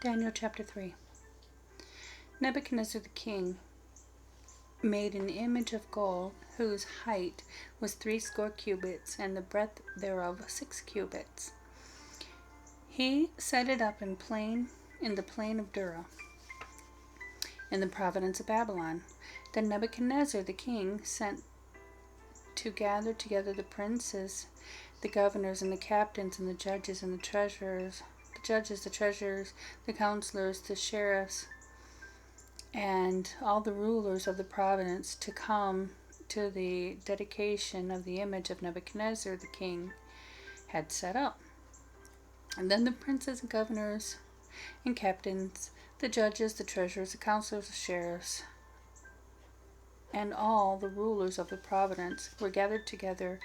Daniel chapter 3. Nebuchadnezzar the king made an image of gold, whose height was 60 cubits, and the breadth thereof 6 cubits. He set it up in the plain of Dura, in the province of Babylon. Then Nebuchadnezzar the king sent to gather together the princes, the governors, and the captains, and the judges, and the treasurers, the counselors, the sheriffs, and all the rulers of the province to come to the dedication of the image of Nebuchadnezzar the king had set up. And then the princes and governors and captains, the judges, the treasurers, the counselors, the sheriffs, and all the rulers of the province were gathered together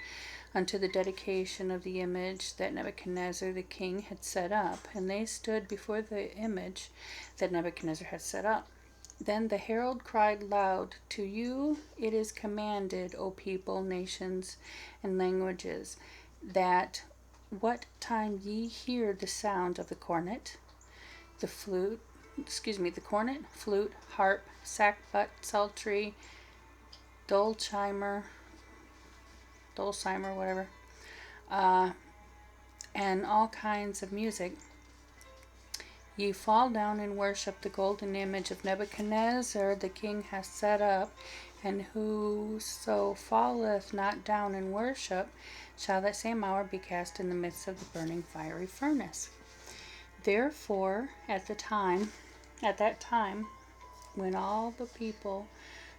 unto the dedication of the image that Nebuchadnezzar the king had set up, and they stood before the image that Nebuchadnezzar had set up. Then the herald cried loud, To you it is commanded, O people, nations, and languages, that what time ye hear the sound of the cornet, flute, harp, sackbut, psaltery, dulcimer, whatever, and all kinds of music, ye fall down and worship the golden image of Nebuchadnezzar the king hath set up, and whoso falleth not down and worship shall that same hour be cast in the midst of the burning fiery furnace. Therefore at that time, when all the people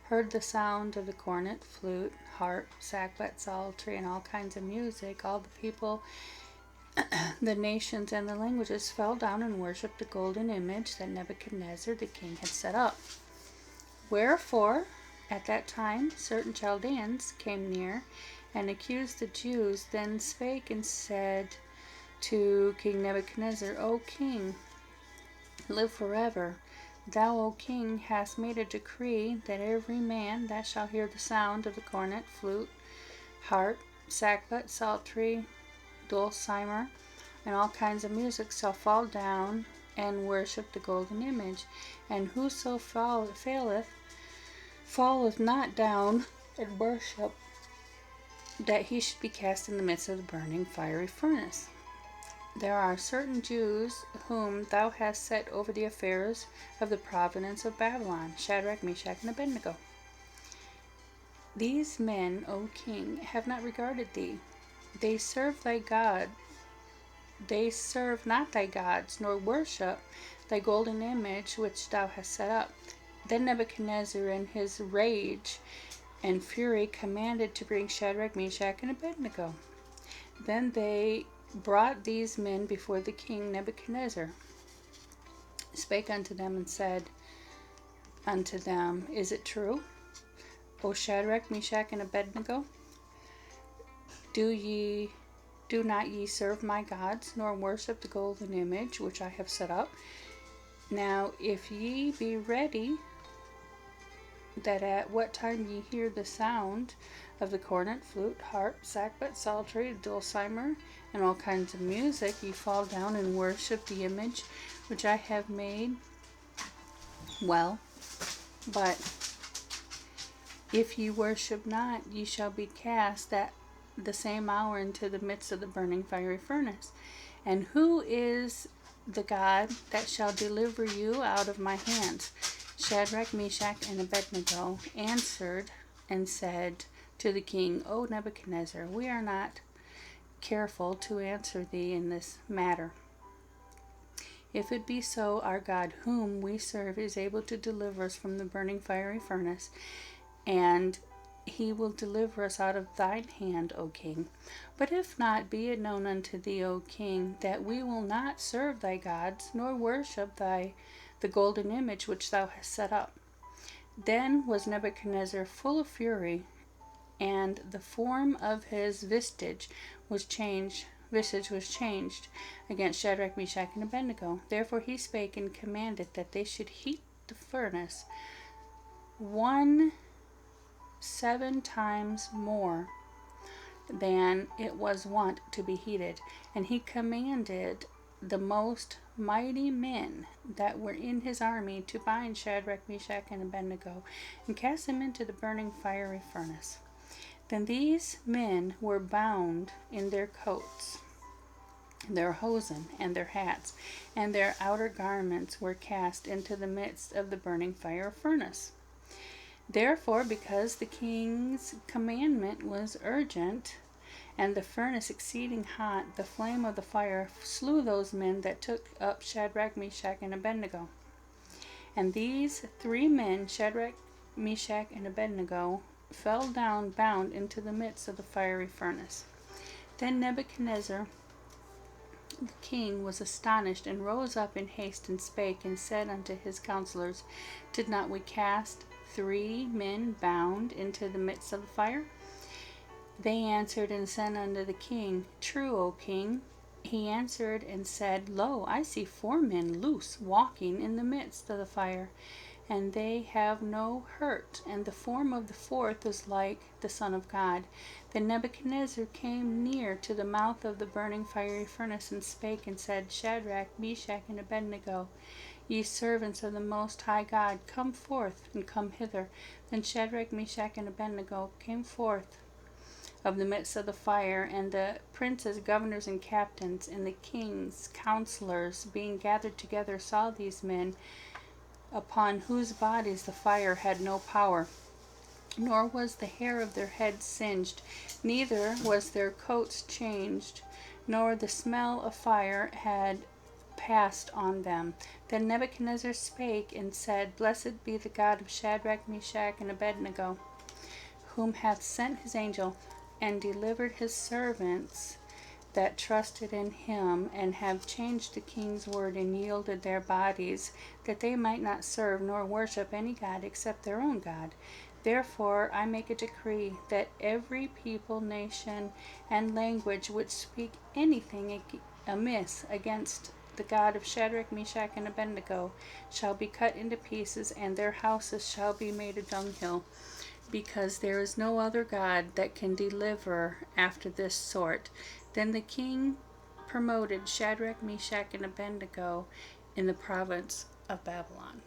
heard the sound of the cornet, flute, harp, sackbut, psaltery, and all kinds of music, all the people, the nations, and the languages fell down and worshipped the golden image that Nebuchadnezzar the king had set up. Wherefore, at that time, certain Chaldeans came near and accused the Jews, then spake and said to King Nebuchadnezzar, O king, live forever. Thou, O king, hast made a decree that every man that shall hear the sound of the cornet, flute, harp, sackbut, psaltery, dulcimer, and all kinds of music shall fall down and worship the golden image, and whoso falleth not down and worship, that he should be cast in the midst of the burning fiery furnace. There are certain Jews whom thou hast set over the affairs of the province of Babylon, Shadrach, Meshach, and Abednego. These men, O king, have not regarded thee. They serve not thy gods, nor worship thy golden image which thou hast set up. Then Nebuchadnezzar in his rage and fury commanded to bring Shadrach, Meshach, and Abednego. Then they brought these men before the king Nebuchadnezzar, spake unto them, and said unto them, Is it true, O Shadrach, Meshach, and Abednego? Do not ye serve my gods, nor worship the golden image which I have set up? Now if ye be ready, that at what time ye hear the sound of the cornet, flute, harp, sackbut, psaltery, dulcimer, and all kinds of music, ye fall down and worship the image which I have made. Well, but if ye worship not, ye shall be cast at the same hour into the midst of the burning fiery furnace. And who is the God that shall deliver you out of my hands? Shadrach, Meshach, and Abednego answered and said to the king, O Nebuchadnezzar, we are not careful to answer thee in this matter. If it be so, our God, whom we serve, is able to deliver us from the burning fiery furnace, and he will deliver us out of thine hand, O king. But if not, be it known unto thee, O king, that we will not serve thy gods, nor worship the golden image which thou hast set up. Then was Nebuchadnezzar full of fury, and the form of his visage was changed against Shadrach, Meshach, and Abednego. Therefore he spake and commanded that they should heat the furnace 7 times more than it was wont to be heated. And he commanded the most mighty men that were in his army to bind Shadrach, Meshach, and Abednego, and cast them into the burning fiery furnace. Then these men were bound in their coats, their hosen, and their hats, and their outer garments were cast into the midst of the burning fire furnace. Therefore, because the king's commandment was urgent, and the furnace exceeding hot, the flame of the fire slew those men that took up Shadrach, Meshach, and Abednego. And these 3 men, Shadrach, Meshach, and Abednego, fell down bound into the midst of the fiery furnace. Then Nebuchadnezzar the king was astonished, and rose up in haste, and spake, and said unto his counselors, Did not we cast 3 men bound into the midst of the fire? They answered and said unto the king, True, O king. He answered and said, Lo, I see 4 men loose, walking in the midst of the fire, and they have no hurt, and the form of the 4th is like the Son of God. Then Nebuchadnezzar came near to the mouth of the burning fiery furnace, and spake and said, Shadrach, Meshach, and Abednego, ye servants of the Most High God, come forth, and come hither. Then Shadrach, Meshach, and Abednego came forth of the midst of the fire, and the princes, governors, and captains, and the king's counselors, being gathered together, saw these men, upon whose bodies the fire had no power, nor was the hair of their heads singed, neither was their coats changed, nor the smell of fire had passed on them. Then Nebuchadnezzar spake and said, Blessed be the God of Shadrach, Meshach, and Abednego, whom hath sent his angel, and delivered his servants that trusted in him, and have changed the king's word, and yielded their bodies, that they might not serve nor worship any god except their own God. Therefore I make a decree that every people, nation, and language which speak anything amiss against the God of Shadrach, Meshach, and Abednego shall be cut into pieces, and their houses shall be made a dunghill, because there is no other God that can deliver after this sort. Then the king promoted Shadrach, Meshach, and Abednego in the province of Babylon.